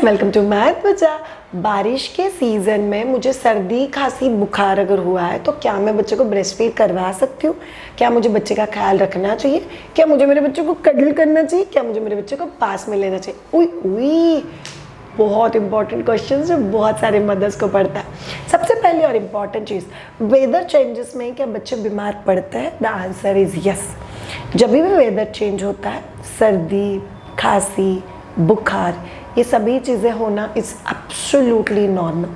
Welcome to my त्वचा। बारिश के सीज़न में मुझे सर्दी खांसी बुखार अगर हुआ है तो क्या मैं बच्चे को ब्रेस्ट फीड करवा सकती हूँ? क्या मुझे बच्चे का ख्याल रखना चाहिए? क्या मुझे मेरे बच्चे को कडल करना चाहिए? क्या मुझे मेरे बच्चे को पास में लेना चाहिए? उई उई, बहुत इंपॉर्टेंट क्वेश्चन जो बहुत सारे मदर्स को पड़ता है। सबसे पहली और इम्पॉर्टेंट चीज़, वेदर चेंजेस में क्या बच्चे बीमार पड़ते हैं? The answer is yes. जब भी वेदर चेंज होता है, सर्दी खांसी बुखार ये सभी चीज़ें होना इज़ एब्सोल्युटली नॉर्मल।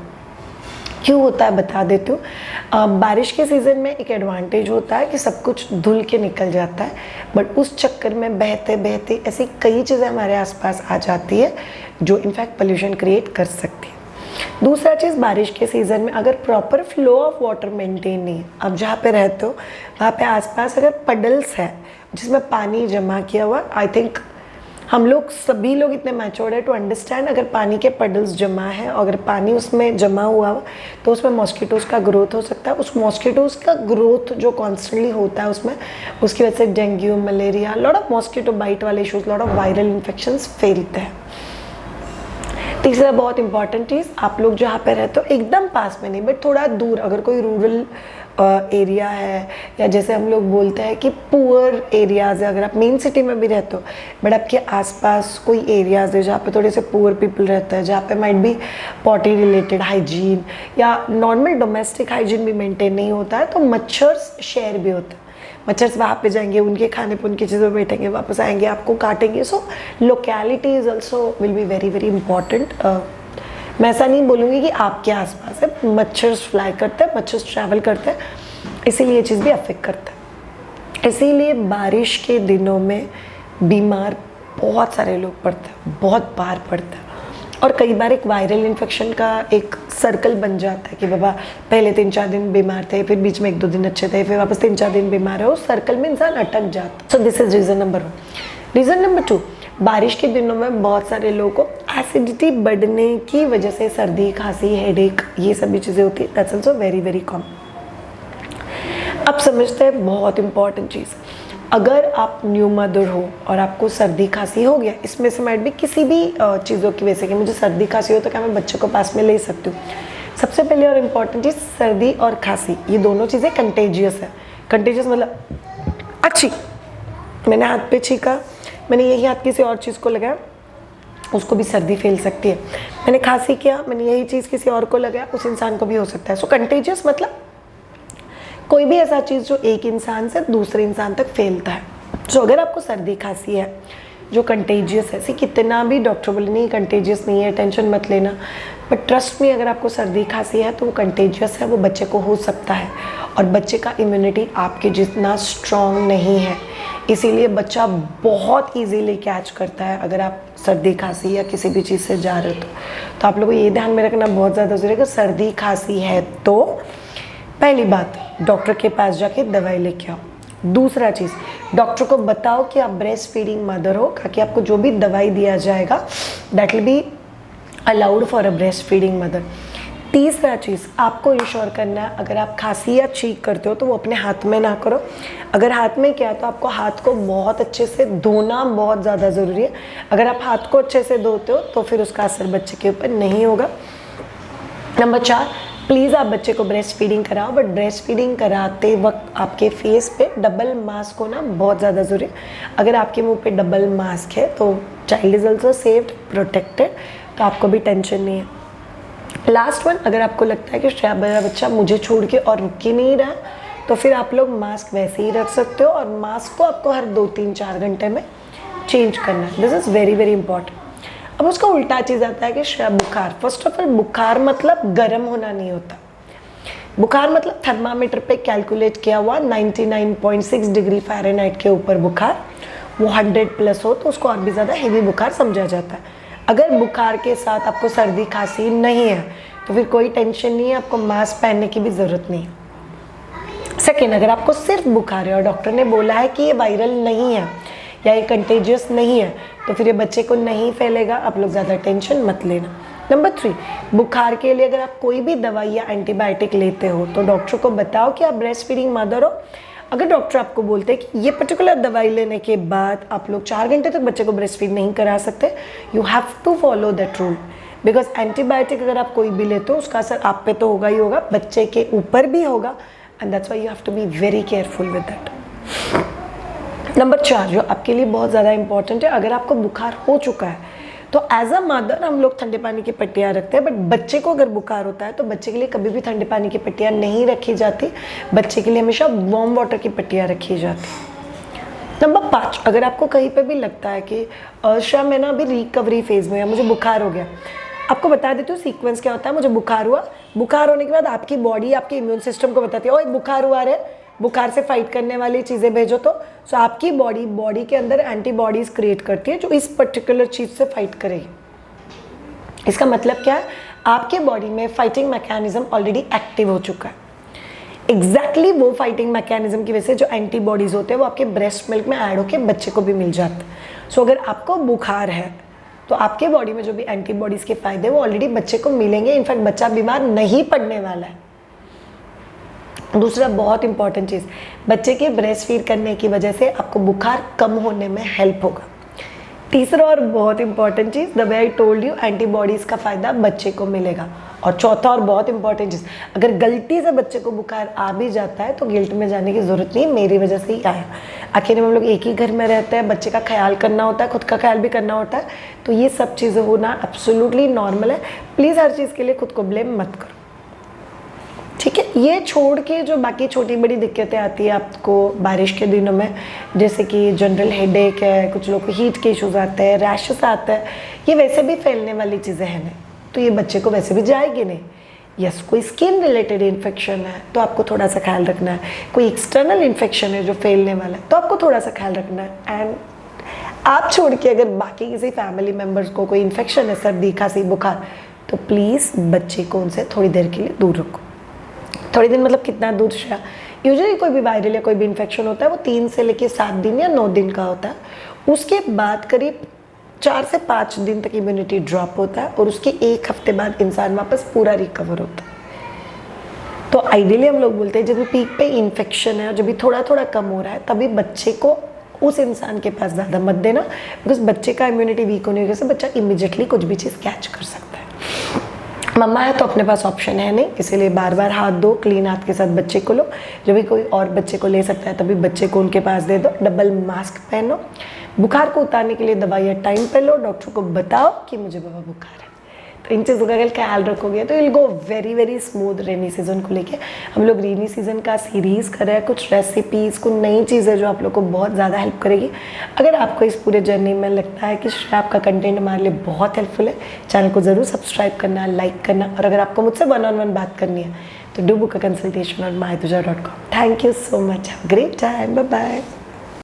क्यों होता है बता देती हूँ। बारिश के सीज़न में एक एडवांटेज होता है कि सब कुछ धुल के निकल जाता है, बट उस चक्कर में बहते बहते ऐसी कई चीज़ें हमारे आसपास आ जाती है जो इनफैक्ट पोल्यूशन क्रिएट कर सकती है। दूसरा चीज़, बारिश के सीज़न में अगर proper flow of water maintain नहीं है, अब जहाँ पे रहते हो वहाँ पे आसपास अगर पडल्स है जिसमें पानी जमा किया हुआ, आई थिंक हम लोग सभी लोग इतने मैच्योर्ड है टू अंडरस्टैंड अगर पानी के पडल्स जमा है और अगर पानी उसमें जमा हुआ हो तो उसमें मॉस्किटोज़ का ग्रोथ हो सकता है। उस मॉस्किटोज़ का ग्रोथ जो कॉन्स्टेंटली होता है उसमें, उसकी वजह से dengue malaria, lot of mosquito bite वाले issues, lot of viral infections फैलते हैं। तीसरा बहुत इंपॉर्टेंट चीज़, आप लोग जहाँ पे रहते हो एकदम पास में नहीं बट थोड़ा दूर, अगर कोई रूरल एरिया है या जैसे हम लोग बोलते हैं कि पुअर एरियाज़ है, अगर आप मेन सिटी में भी रहते हो बट आपके आसपास कोई एरियाज़ है जहाँ पे थोड़े से पुअर पीपल रहते हैं, जहाँ पे माइट भी पॉटी रिलेटेड हाइजीन या नॉर्मल डोमेस्टिक हाइजीन भी मेंटेन नहीं होता है, तो मच्छर्स शेयर भी होता है। मच्छर्स वहाँ पे जाएंगे, उनके खाने पर उनकी चीज़ों में बैठेंगे, वापस आएंगे, आपको काटेंगे। So locality is also will be very very important. मैं ऐसा नहीं बोलूँगी कि आपके आसपास है, मच्छर्स फ्लाई करते हैं, मच्छर्स ट्रैवल करते हैं, इसीलिए ये चीज़ भी अफेक्ट करता है। इसीलिए बारिश के दिनों में बीमार बहुत सारे लोग पड़ते हैं, बहुत बार पड़ते हैं, और कई बार एक वायरल इन्फेक्शन का एक सर्कल बन जाता है कि बाबा पहले 3-4 दिन बीमार थे, फिर बीच में 1-2 दिन अच्छे थे, फिर वापस 3-4 दिन बीमार है, उस सर्कल में इंसान अटक जाता है। So this is reason number 1। Reason number 2, बारिश के दिनों में बहुत सारे लोगों को एसिडिटी बढ़ने की वजह से सर्दी खांसी हेडेक ये सभी चीज़ें होती है। That's also very very common. अब समझते हैं बहुत इंपॉर्टेंट चीज़, अगर आप न्यू मदर हो और आपको सर्दी खांसी हो गया, इसमें से माइट भी किसी भी चीज़ों की वजह से कि मुझे सर्दी खांसी हो तो क्या मैं बच्चे को पास में ले सकती हूँ? सबसे पहले और इम्पॉर्टेंट चीज़, सर्दी और खांसी ये दोनों चीज़ें कंटेजियस है। कंटेजियस मतलब अच्छी, मैंने हाथ पे छींका, मैंने यही हाथ किसी और चीज़ को लगाया, उसको भी सर्दी फैल सकती है। मैंने खांसी किया, मैंने यही चीज़ किसी और को लगाया, उस इंसान को भी हो सकता है। सो कंटेजियस मतलब कोई भी ऐसा चीज़ जो एक इंसान से दूसरे इंसान तक फैलता है। सो अगर आपको सर्दी खांसी है जो कंटेजियस है, कितना भी डॉक्टर बोले नहीं कंटेजियस नहीं है, टेंशन मत लेना, बट ट्रस्ट में अगर आपको सर्दी खांसी है तो वो कंटेजियस है, वो बच्चे को हो सकता है, और बच्चे का इम्यूनिटी आपके जितना स्ट्रॉन्ग नहीं है, इसीलिए बच्चा बहुत इजीली कैच करता है। अगर आप सर्दी खांसी या किसी भी चीज़ से जा रहे हो तो आप लोगों को ये ध्यान में रखना बहुत ज़्यादा ज़रूरी है। अगर सर्दी खांसी है तो पहली बात, डॉक्टर के पास जाके दवाई लेके आओ। दूसरा चीज़, डॉक्टर को बताओ कि आप ब्रेस्ट फीडिंग मदर हो, ताकि आपको जो भी दवाई दिया जाएगा that will be allowed for a breast feeding mother. तीसरा चीज़, आपको इंश्योर करना है अगर आप खांसी या छींक करते हो तो वो अपने हाथ में ना करो। अगर हाथ में किया तो आपको हाथ को बहुत अच्छे से धोना बहुत ज़्यादा ज़रूरी है। अगर आप हाथ को अच्छे से धोते हो तो फिर उसका असर बच्चे के ऊपर नहीं होगा। नंबर 4, प्लीज़ आप बच्चे को ब्रेस्ट फीडिंग कराओ, बट ब्रेस्ट फीडिंग कराते वक्त आपके फेस पे डबल मास्क होना बहुत ज़्यादा ज़रूरी है। अगर आपके मुंह पे डबल मास्क है तो चाइल्ड इज़ ऑल्सो सेफ्ड प्रोटेक्टेड, तो आपको भी टेंशन नहीं है। लास्ट वन, अगर आपको लगता है कि शायद मेरा बच्चा मुझे छोड़ के और रुक ही नहीं रहा तो फिर आप लोग मास्क वैसे ही रख सकते हो, और मास्क को आपको हर 2-3-4 घंटे में चेंज करना है। This is very very important. अब उसका उल्टा चीज़ आता है कि बुखार। फर्स्ट ऑफ ऑल, बुखार मतलब गर्म होना नहीं होता। बुखार मतलब थर्मामीटर पे कैलकुलेट किया हुआ 99.6 डिग्री फ़ारेनहाइट के ऊपर बुखार, वो 100+ हो तो उसको और भी ज़्यादा हेवी बुखार समझा जाता है। अगर बुखार के साथ आपको सर्दी खांसी नहीं है तो फिर कोई टेंशन नहीं है, आपको मास्क पहनने की भी ज़रूरत नहीं है। सेकेंड, अगर आपको सिर्फ बुखार है और डॉक्टर ने बोला है कि ये वायरल नहीं है या ये कंटेजियस नहीं है तो फिर ये बच्चे को नहीं फैलेगा, आप लोग ज़्यादा टेंशन मत लेना। नंबर 3, बुखार के लिए अगर आप कोई भी दवाई या एंटीबायोटिक लेते हो तो डॉक्टर को बताओ कि आप ब्रेस्ट फीडिंग मदर हो। अगर डॉक्टर आपको बोलते हैं कि ये पर्टिकुलर दवाई लेने के बाद आप लोग 4 घंटे तक बच्चे को ब्रेस्ट फीड नहीं करा सकते, you have to follow that rule. Because antibiotic अगर आप कोई भी लेते हो उसका असर आप पे तो होगा ही होगा, बच्चे के ऊपर भी होगा, and that's why you have to be very careful with that. Number 4 जो आपके लिए बहुत ज़्यादा इंपॉर्टेंट है, अगर आपको बुखार हो चुका है तो एज अ मदर हम लोग ठंडे पानी की पट्टियाँ रखते हैं, बट बच्चे को अगर बुखार होता है तो बच्चे के लिए कभी भी ठंडे पानी की पट्टियाँ नहीं रखी जाती, बच्चे के लिए हमेशा वार्म वाटर की पट्टियाँ रखी जाती। नंबर 5, अगर आपको कहीं पे भी लगता है कि शायद मैं ना अभी रिकवरी फेज़ में, या मुझे बुखार हो गया, आपको बता देती हूँ सीक्वेंस क्या होता है। मुझे बुखार हुआ, बुखार होने के बाद आपकी बॉडी आपके इम्यून सिस्टम को बताती है ओए बुखार हुआ रे, बुखार से फाइट करने वाली चीज़ें भेजो। तो सो आपकी बॉडी के अंदर एंटीबॉडीज़ क्रिएट करती है जो इस पर्टिकुलर चीज़ से फाइट करेगी। इसका मतलब क्या है, आपके बॉडी में फाइटिंग मैकेनिज्म ऑलरेडी एक्टिव हो चुका है। एग्जैक्टली वो फाइटिंग मैकेनिज्म की वजह से जो एंटीबॉडीज़ होते हैं वो आपके ब्रेस्ट मिल्क में ऐड होकर बच्चे को भी मिल जाते हैं। सो अगर आपको बुखार है तो आपके बॉडी में जो भी एंटीबॉडीज़ के फायदे वो ऑलरेडी बच्चे को मिलेंगे, इनफैक्ट बच्चा बीमार नहीं पड़ने वाला है। दूसरा बहुत इंपॉर्टेंट चीज़, बच्चे के ब्रेस्ट फीड करने की वजह से आपको बुखार कम होने में हेल्प होगा। तीसरा और बहुत important cheese, the way I told you, antibodies का फ़ायदा बच्चे को मिलेगा। और चौथा और बहुत इंपॉर्टेंट चीज़, अगर गलती से बच्चे को बुखार आ भी जाता है तो गिल्ट में जाने की ज़रूरत नहीं, मेरी वजह से ही आया। आखिर हम लोग एक ही घर में रहते हैं, बच्चे का ख्याल करना होता है, खुद का ख्याल भी करना होता है, तो ये सब चीज़ें होना एब्सोल्युटली नॉर्मल है। प्लीज़ हर चीज़ के लिए खुद को ब्लेम मत करो, ठीक है। ये छोड़ के जो बाकी छोटी बड़ी दिक्कतें आती है आपको बारिश के दिनों में, जैसे कि जनरल हेडेक है, कुछ लोग को हीट के इश्यूज आते हैं, रैशेस आते हैं, ये वैसे भी फैलने वाली चीज़ें हैं नहीं, तो ये बच्चे को वैसे भी जाएगी नहीं। यस, कोई स्किन रिलेटेड इन्फेक्शन है तो आपको थोड़ा सा ख्याल रखना है, कोई एक्सटर्नल इन्फेक्शन है जो फैलने वाला है तो आपको थोड़ा सा ख्याल रखना है। एंड आप छोड़ के अगर बाकी किसी फैमिली मेम्बर्स को कोई इन्फेक्शन है, सर्दी खांसी बुखार, तो प्लीज़ बच्चे को उनसे थोड़ी देर के लिए दूर रखो। थोड़ी दिन मतलब कितना दूर है, यूजुअली कोई भी वायरल या कोई भी इन्फेक्शन होता है वो 3 से लेकर 7 दिन या 9 दिन का होता है, उसके बाद करीब 4 से 5 दिन तक इम्यूनिटी ड्रॉप होता है और उसके 1 हफ्ते बाद इंसान वापस पूरा रिकवर होता है। तो आइडियली हम लोग बोलते हैं जब भी पीक पे इन्फेक्शन है और जब भी थोड़ा थोड़ा कम हो रहा है तभी बच्चे को उस इंसान के पास ज़्यादा मत देना, बिकॉज बच्चे का इम्यूनिटी वीक होने की वजह से बच्चा इमीडिएटली कुछ भी चीज़ कैच कर सकता है। मम्मा है तो अपने पास ऑप्शन है नहीं, इसीलिए बार बार हाथ दो, क्लीन हाथ के साथ बच्चे को लो। जब भी कोई और बच्चे को ले सकता है तभी बच्चे को उनके पास दे दो। डबल मास्क पहनो, बुखार को उतारने के लिए दवाइयाँ टाइम पे लो, डॉक्टर को बताओ कि मुझे बाबा बुखार है। तो इन चीज़ों का अगर ख्याल रखोगे तो will go very very smooth. Rainy season को लेके हम लोग रेनी सीजन का सीरीज़ कर रहे हैं, कुछ रेसिपीज़, कुछ नई चीज़ें जो आप लोग को बहुत ज़्यादा हेल्प करेगी। अगर आपको इस पूरे जर्नी में लगता है कि आपका कंटेंट हमारे लिए बहुत हेल्पफुल है, चैनल को ज़रूर सब्सक्राइब करना, लाइक करना, और अगर आपको मुझसे 1-on-1 बात करनी है तो do book a consultation on mytuja.com। Thank you so much, have a great time, bye bye.